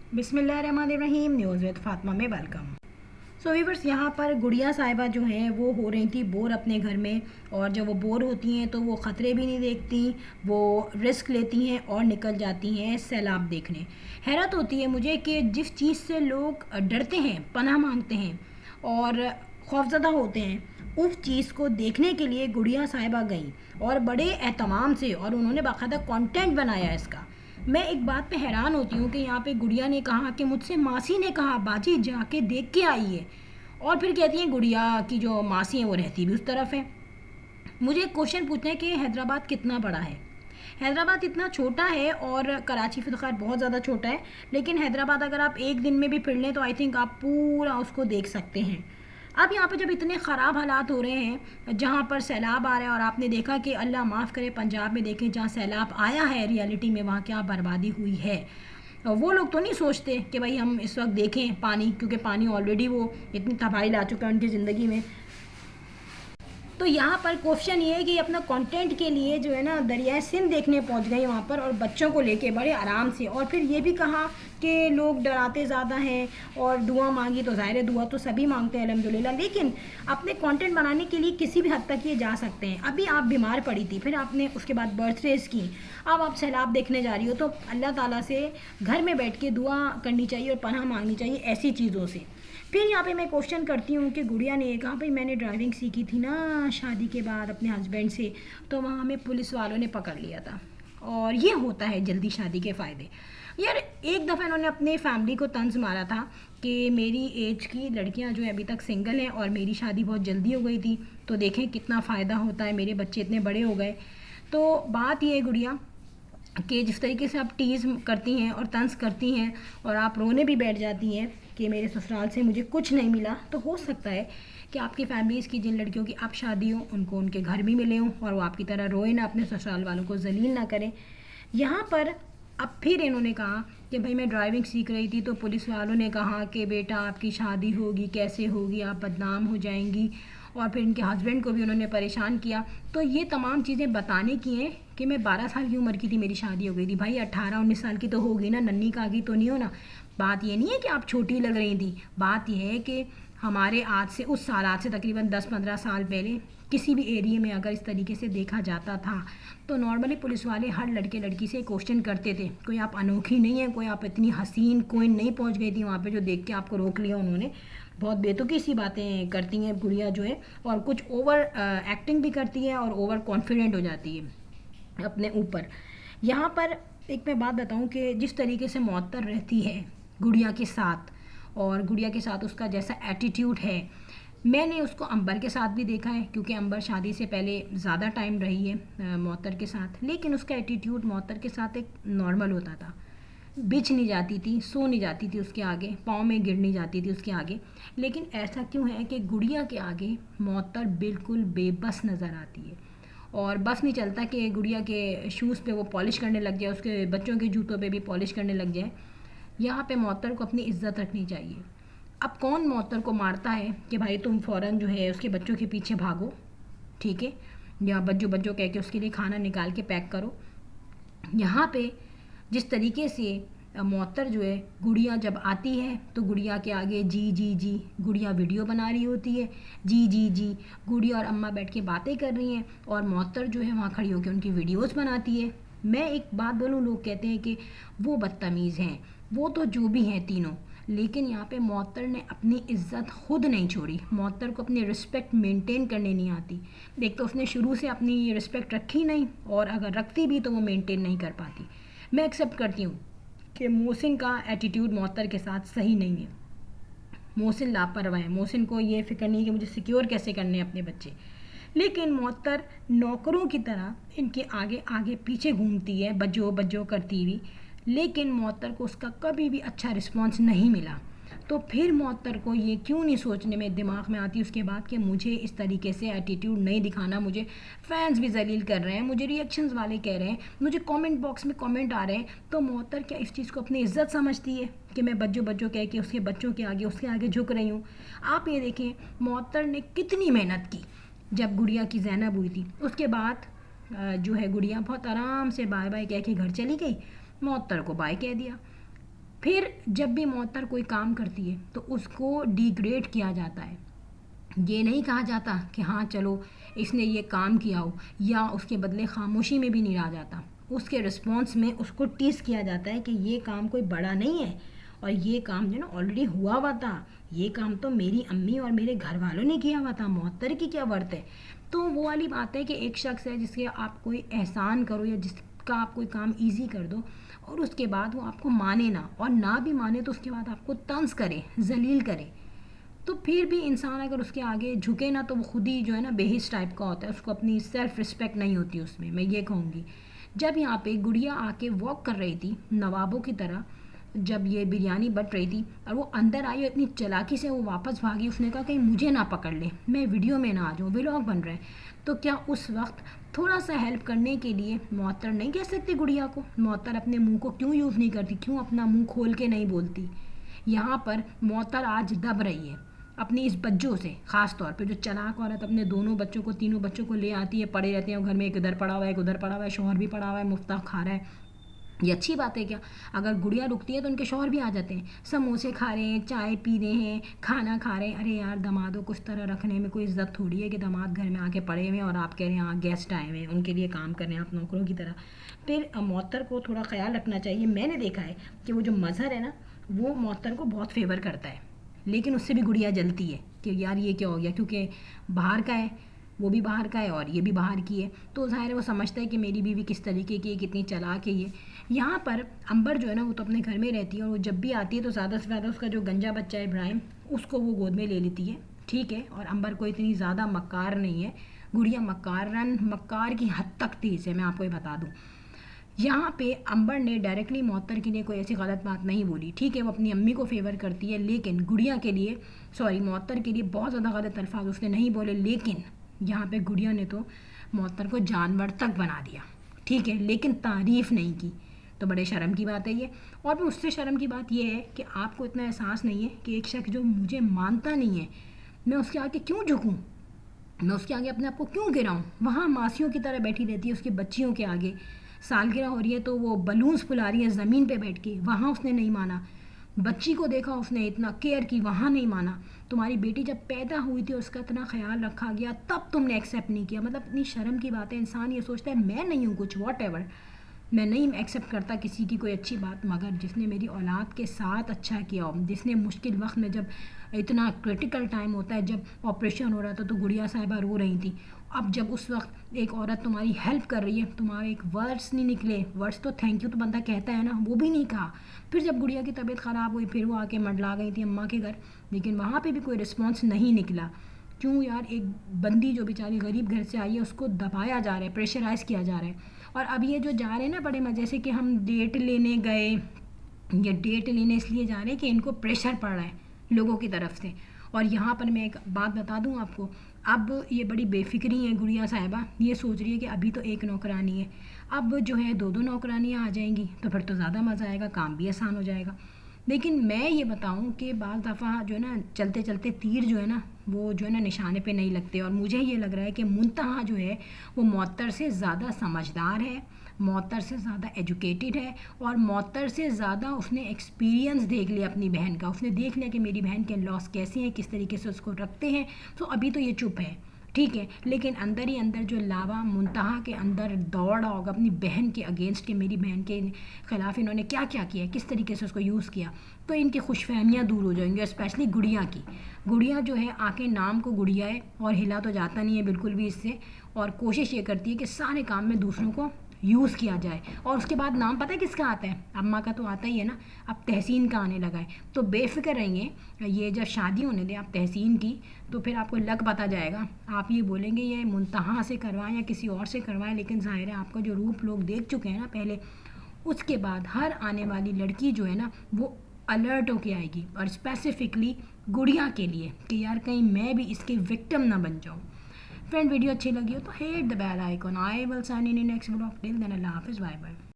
बिस्मिल्लाहिर्रहमानिर्रहीम। News with Fatima में welcome. So viewers, यहाँ पर गुड़िया साहिबा जो हैं वो हो रही थी बोर अपने घर में, और जब वो बोर होती हैं तो वो ख़तरे भी नहीं देखती, वो रिस्क लेती हैं और निकल जाती हैं सैलाब देखने। हैरत होती है मुझे कि जिस चीज़ से लोग डरते हैं, पनाह मांगते हैं और खौफज़दा होते हैं, उस चीज़ को देखने के लिए गुड़िया साहिबा गई और बड़े एहतमाम से, और उन्होंने बाकायदा कंटेंट बनाया इसका। मैं एक बात पे हैरान होती हूँ कि यहाँ पे गुड़िया ने कहा कि मुझसे मासी ने कहा बाजी जाके देख के आई है, और फिर कहती हैं गुड़िया की जो मासी हैं वो रहती भी उस तरफ है। मुझे एक क्वेश्चन पूछना है कि हैदराबाद कितना बड़ा है। हैदराबाद इतना छोटा है, और कराची फिर खैर बहुत ज़्यादा छोटा है, लेकिन हैदराबाद अगर आप एक दिन में भी फिर लें तो आई थिंक आप पूरा उसको देख सकते हैं। अब यहाँ पर जब इतने ख़राब हालात हो रहे हैं, जहाँ पर सैलाब आ रहा है, और आपने देखा कि अल्लाह माफ़ करे पंजाब में देखें जहाँ सैलाब आया है रियलिटी में वहाँ क्या बर्बादी हुई है। वो लोग तो नहीं सोचते कि भाई हम इस वक्त देखें पानी, क्योंकि पानी ऑलरेडी वो इतनी तबाही ला चुका है उनकी ज़िंदगी में। तो यहाँ पर क्वेश्चन ये है कि अपना कंटेंट के लिए जो है ना दरियाए सिंध देखने पहुँच गई वहाँ पर, और बच्चों को लेके बड़े आराम से, और फिर ये भी कहा कि लोग डराते ज़्यादा हैं, और दुआ मांगी तो ज़ाहिर है दुआ तो सभी मांगते हैं अल्हम्दुलिल्लाह, लेकिन अपने कंटेंट बनाने के लिए किसी भी हद तक ये जा सकते हैं। अभी आप बीमार पड़ी थी, फिर आपने उसके बाद बर्थडेज की, अब आप सैलाब देखने जा रही हो, तो अल्लाह ताला से घर में बैठ के दुआ करनी चाहिए और पनाह मांगनी चाहिए ऐसी चीज़ों से। फिर यहाँ पे मैं क्वेश्चन करती हूँ कि गुड़िया ने कहा भाई मैंने ड्राइविंग सीखी थी ना शादी के बाद अपने हस्बैंड से, तो वहाँ हमें पुलिस वालों ने पकड़ लिया था, और ये होता है जल्दी शादी के फ़ायदे। यार एक दफ़ा इन्होंने अपने फैमिली को तंज मारा था कि मेरी एज की लड़कियाँ जो है अभी तक सिंगल हैं और मेरी शादी बहुत जल्दी हो गई थी, तो देखें कितना फ़ायदा होता है, मेरे बच्चे इतने बड़े हो गए। तो बात ये है गुड़िया कि जिस तरीके से आप टीज़ करती हैं और तंज करती हैं और आप रोने भी बैठ जाती हैं कि मेरे ससुराल से मुझे कुछ नहीं मिला, तो हो सकता है कि आपकी फैमिलीज़ की जिन लड़कियों की आप शादी हो उनको उनके घर भी मिले हों और वो आपकी तरह रोए ना, अपने ससुराल वालों को जलील ना करें। यहाँ पर अब फिर इन्होंने कहा कि भाई मैं ड्राइविंग सीख रही थी तो पुलिस वालों ने कहा कि बेटा आपकी शादी होगी, कैसे होगी, आप बदनाम हो जाएंगी, और फिर इनके हस्बैंड को भी उन्होंने परेशान किया। तो ये तमाम चीज़ें बताने की हैं कि मैं 12 साल की उम्र की थी, मेरी शादी हो गई थी। भाई 18-19 साल की तो होगी ना, नन्ही कागी तो नहीं हो ना। बात ये नहीं है कि आप छोटी लग रही थी, बात यह है कि हमारे आज से उस साल, आज से तकरीबन 10-15 साल पहले किसी भी एरिया में अगर इस तरीके से देखा जाता था तो नॉर्मली पुलिस वाले हर लड़के लड़की से क्वेश्चन करते थे, कोई आप अनोखी नहीं है, कोई आप इतनी हसीन कोई नहीं पहुंच गई थी वहाँ पे जो देख के आपको रोक लिया उन्होंने। बहुत बेतुकी सी बातें करती हैं गुड़िया जो है, और कुछ ओवर एक्टिंग भी करती है और ओवर कॉन्फिडेंट हो जाती है अपने ऊपर। यहाँ पर एक मैं बात बताऊँ कि जिस तरीके से मुअत्तर रहती है गुड़िया के साथ, और गुड़िया के साथ उसका जैसा एटीट्यूड है, मैंने उसको अंबर के साथ भी देखा है, क्योंकि अंबर शादी से पहले ज़्यादा टाइम रही है मुअत्तर के साथ, लेकिन उसका एटीट्यूड मुअत्तर के साथ एक नॉर्मल होता था। बिछ नहीं जाती थी, सो नहीं जाती थी उसके आगे, पाँव में गिर नहीं जाती थी उसके आगे। लेकिन ऐसा क्यों है कि गुड़िया के आगे मुअत्तर बिल्कुल बेबस नज़र आती है, और बस नहीं चलता कि गुड़िया के शूज़ पे वो पॉलिश करने लग जाए, उसके बच्चों के जूतों पे भी पॉलिश करने लग जाए। यहाँ पे मुअत्तर को अपनी इज्जत रखनी चाहिए। अब कौन मुअत्तर को मारता है कि भाई तुम फ़ौरन जो है उसके बच्चों के पीछे भागो, ठीक है, या बच्चों बच्चों कह के उसके लिए खाना निकाल के पैक करो। यहाँ पे जिस तरीके से मुअत्तर जो है, गुड़िया जब आती है तो गुड़िया के आगे जी जी जी, गुड़िया वीडियो बना रही होती है, जी जी जी, गुड़िया और अम्मा बैठ के बातें कर रही हैं और मुअत्तर जो है वहाँ खड़ी होकर उनकी वीडियोस बनाती है। मैं एक बात बोलूँ, लोग कहते हैं कि वो बदतमीज़ हैं, वो तो जो भी हैं तीनों, लेकिन यहाँ पे मुअत्तर ने अपनी इज्जत खुद नहीं छोड़ी। मुअत्तर को अपनी रिस्पेक्ट मेंटेन करने नहीं आती। एक तो उसने शुरू से अपनी रिस्पेक्ट रखी नहीं, और अगर रखती भी तो वो मेंटेन नहीं कर पाती। मैं एक्सेप्ट करती हूँ कि मोहसिन का एटीट्यूड मुअत्तर के साथ सही नहीं है, मोहसिन लापरवाह है, मोहसिन को ये फ़िक्र नहीं कि मुझे सिक्योर कैसे करने हैं अपने बच्चे, लेकिन मुअत्तर नौकरों की तरह इनके आगे आगे पीछे घूमती है बज्जो बज्जो करती हुई, लेकिन मुअत्तर को उसका कभी भी अच्छा रिस्पॉन्स नहीं मिला। तो फिर मुअत्तर को ये क्यों नहीं सोचने में दिमाग में आती उसके बाद कि मुझे इस तरीके से एटीट्यूड नहीं दिखाना, मुझे फैंस भी जलील कर रहे हैं, मुझे रिएक्शंस वाले कह रहे हैं, मुझे कमेंट बॉक्स में कमेंट आ रहे हैं, तो मुअत्तर क्या इस चीज़ को अपनी इज्जत समझती है कि मैं बज्जो बज्जो कह के उसके बच्चों के आगे उसके आगे झुक रही हूँ। आप ये देखें मुअत्तर ने कितनी मेहनत की। जब गुड़िया की ज़ैनब हुई थी उसके बाद जो है गुड़िया बहुत आराम से बाय बाय कह के घर चली गई, मुअत्तर को बाय कह दिया। پھر جب بھی معطر کوئی کام کرتی ہے تو اس کو ڈیگریڈ کیا جاتا ہے. یہ نہیں کہا جاتا کہ ہاں چلو اس نے یہ کام کیا ہو، یا اس کے بدلے خاموشی میں بھی نہیں رہا جاتا. اس کے رسپانس میں اس کو ٹیز کیا جاتا ہے کہ یہ کام کوئی بڑا نہیں ہے، اور یہ کام جو ہے نا آلریڈی ہوا ہوا تھا، یہ کام تو میری امی اور میرے گھر والوں نے کیا ہوا تھا، معطر کی کیا ورت ہے. تو وہ والی بات ہے کہ ایک شخص ہے جس کے آپ کوئی احسان کرو یا جس کا آپ کوئی کام ایزی کر دو، اور اس کے بعد وہ آپ کو مانے نہ، اور نہ بھی مانے تو اس کے بعد آپ کو طنز کرے، ذلیل کرے، تو پھر بھی انسان اگر اس کے آگے جھکے نا تو وہ خود ہی جو ہے نا بے حس ٹائپ کا ہوتا ہے، اس کو اپنی سیلف رسپیکٹ نہیں ہوتی اس میں یہ کہوں گی. جب یہاں پہ گڑیا آ کے واک کر رہی تھی نوابوں کی طرح، جب یہ بریانی بٹ رہی تھی اور وہ اندر آئی اور اتنی چلاکی سے وہ واپس بھاگی، اس نے کہا کہیں مجھے نہ پکڑ لے، میں ویڈیو میں نہ آ جاؤں، ولاگ بن رہا ہے. تو کیا اس وقت تھوڑا سا ہیلپ کرنے کے لیے معطر نہیں کہہ سکتی گڑیا کو؟ معطر اپنے منہ کو کیوں یوز نہیں کرتی؟ کیوں اپنا منہ کھول کے نہیں بولتی؟ یہاں پر معطر آج دب رہی ہے اپنی اس بچوں سے، خاص طور پہ جو چلاک عورت اپنے دونوں بچوں کو، تینوں بچوں کو لے آتی ہے، پڑے رہتے ہیں گھر میں، ایک ادھر پڑا ہوا ہے ایک ادھر پڑا ہوا ہے، شوہر بھی پڑا ہوا ہے مفتہ کھا رہا ہے. یہ اچھی بات ہے کیا؟ اگر گڑیا رکتی ہے تو ان کے شوہر بھی آ جاتے ہیں، سموسے کھا رہے ہیں، چائے پی رہے ہیں، کھانا کھا رہے ہیں. ارے یار دامادوں کو اس طرح رکھنے میں کوئی عزت تھوڑی ہے کہ داماد گھر میں آ کے پڑے ہوئے ہیں اور آپ کہہ رہے ہیں ہاں گیسٹ آئے ہوئے ہیں ان کے لیے کام کر رہے ہیں آپ نوکروں کی طرح. پھر معطر کو تھوڑا خیال رکھنا چاہیے. میں نے دیکھا ہے کہ وہ جو مظہر ہے نا وہ معطر کو بہت فیور کرتا ہے، لیکن اس سے بھی گڑیا جلتی ہے کہ یار یہ کیا ہو گیا، کیونکہ باہر کا ہے، وہ بھی باہر کا ہے اور یہ بھی باہر کی ہے، تو ظاہر ہے وہ سمجھتا ہے کہ میری بیوی کس طریقے کی ہے، کتنی چلاک ہے یہ. یہاں پر امبر جو ہے نا وہ تو اپنے گھر میں رہتی ہے، اور وہ جب بھی آتی ہے تو زیادہ سے زیادہ اس کا جو گنجا بچہ ہے ابراہیم اس کو وہ گود میں لے لیتی ہے، ٹھیک ہے. اور امبر کو اتنی زیادہ مکار نہیں ہے، گڑیا مکار کی حد تک تیز ہے، میں آپ کو یہ بتا دوں. یہاں پہ امبر نے ڈائریکٹلی معطر کے لیے کوئی ایسی غلط بات نہیں بولی، ٹھیک ہے وہ اپنی امی کو فیور کرتی ہے، لیکن گڑیا کے لیے معطر کے لیے بہت زیادہ غلط الفاظ اس نے نہیں بولے. لیکن یہاں پہ گڑیا نے تو معطر کو جانور تک بنا دیا، ٹھیک ہے، لیکن تعریف نہیں کی، تو بڑے شرم کی بات ہے یہ. اور بھی اس سے شرم کی بات یہ ہے کہ آپ کو اتنا احساس نہیں ہے کہ ایک شخص جو مجھے مانتا نہیں ہے میں اس کے آگے کیوں جھکوں، میں اس کے آگے اپنے آپ کو کیوں گراؤں. وہاں ماسیوں کی طرح بیٹھی رہتی ہے اس کی بچیوں کے آگے، سالگرہ ہو رہی ہے تو وہ بلونز پھلا رہی ہے زمین پہ بیٹھ کے، وہاں اس نے نہیں مانا. بچی کو دیکھا اس نے اتنا کیئر کی، وہاں نہیں مانا. تمہاری بیٹی جب پیدا ہوئی تھی اس کا اتنا خیال رکھا گیا تب تم نے ایکسیپٹ نہیں کیا. مطلب اتنی شرم کی بات ہے. انسان یہ سوچتا ہے میں نہیں ہوں کچھ، واٹ ایور، میں نہیں ایکسیپٹ کرتا کسی کی کوئی اچھی بات، مگر جس نے میری اولاد کے ساتھ اچھا کیا ہو، جس نے مشکل وقت میں، جب اتنا کرٹیکل ٹائم ہوتا ہے، جب آپریشن ہو رہا تھا تو گڑیا صاحبہ رو رہی تھی، اب جب اس وقت ایک عورت تمہاری ہیلپ کر رہی ہے، تمہارے ایک ورڈس نہیں نکلے، ورڈس تو تھینک یو تو بندہ کہتا ہے نا، وہ بھی نہیں کہا. پھر جب گڑیا کی طبیعت خراب ہوئی پھر وہ آ کے منڈلا گئی تھی اماں کے گھر، لیکن وہاں پہ بھی کوئی رسپانس نہیں نکلا. کیوں یار؟ ایک بندی جو بیچاری غریب گھر سے آئی ہے اس کو دبایا جا رہا ہے، پریشرائز کیا جا رہا ہے. اور اب یہ جو جا رہے ہیں نا بڑے مزے سے کہ ہم ڈیٹ لینے گئے، یہ ڈیٹ لینے اس لیے جا رہے ہیں کہ ان کو پریشر پڑ رہا ہے لوگوں کی طرف سے. اور یہاں پر میں ایک بات بتا دوں آپ کو، اب یہ بڑی بے فکری ہیں گڑیا صاحبہ، یہ سوچ رہی ہے کہ ابھی تو ایک نوکرانی ہے، اب جو ہے دو نوکرانیاں آ جائیں گی تو پھر تو زیادہ مزہ آئے گا، کام بھی آسان ہو جائے گا. لیکن میں یہ بتاؤں کہ بعض دفعہ جو ہے نا چلتے چلتے تیر جو ہے نا وہ جو ہے نا نشانے پہ نہیں لگتے، اور مجھے یہ لگ رہا ہے کہ منتہا جو ہے وہ معطر سے زیادہ سمجھدار ہے، معطر سے زیادہ ایجوکیٹڈ ہے، اور معطر سے زیادہ اس نے ایکسپیرینس دیکھ لیا اپنی بہن کا، اس نے دیکھ لیا کہ میری بہن کے لاس کیسے ہیں، کس طریقے سے اس کو رکھتے ہیں. تو ابھی تو یہ چپ ہے، ٹھیک ہے، لیکن اندر ہی اندر جو لاوا منتہا کے اندر دوڑ رہا ہوگا اپنی بہن کے اگینسٹ کہ میری بہن کے خلاف انہوں نے کیا کیا کیا، کس طریقے سے اس کو یوز کیا، تو ان کی خوش فہمیاں دور ہو جائیں گی. اسپیشلی گڑیا کی، گڑیا جو ہے آ کے نام کو گڑیا ہے اور ہلا تو جاتا نہیں ہے بالکل بھی اس سے، اور کوشش یہ کرتی ہے کہ سارے کام میں دوسروں کو یوز کیا جائے. اور اس کے بعد نام پتہ ہے کس کا آتا ہے؟ اماں کا تو آتا ہی ہے نا، اب تحسین کا آنے لگا ہے. تو بے فکر رہیں، یہ جب شادی ہونے دیں آپ تحسین کی تو پھر آپ کو لگ پتہ جائے گا. آپ یہ بولیں گے یہ منتہا سے کروائیں یا کسی اور سے کروائیں، لیکن ظاہر ہے آپ کا جو روپ لوگ دیکھ چکے ہیں نا پہلے، اس کے بعد ہر آنے والی لڑکی جو ہے نا وہ الرٹ ہو کے آئے گی، اور اسپیسیفکلی گڑیا کے لیے کہ یار کہیں میں بھی اس کی وکٹم نہ بن جاؤں. فرینڈ ویڈیو اچھی لگی ہو تو hit the bell icon. I will sign in next blog. Till then اللہ حافظ، بائے بائے.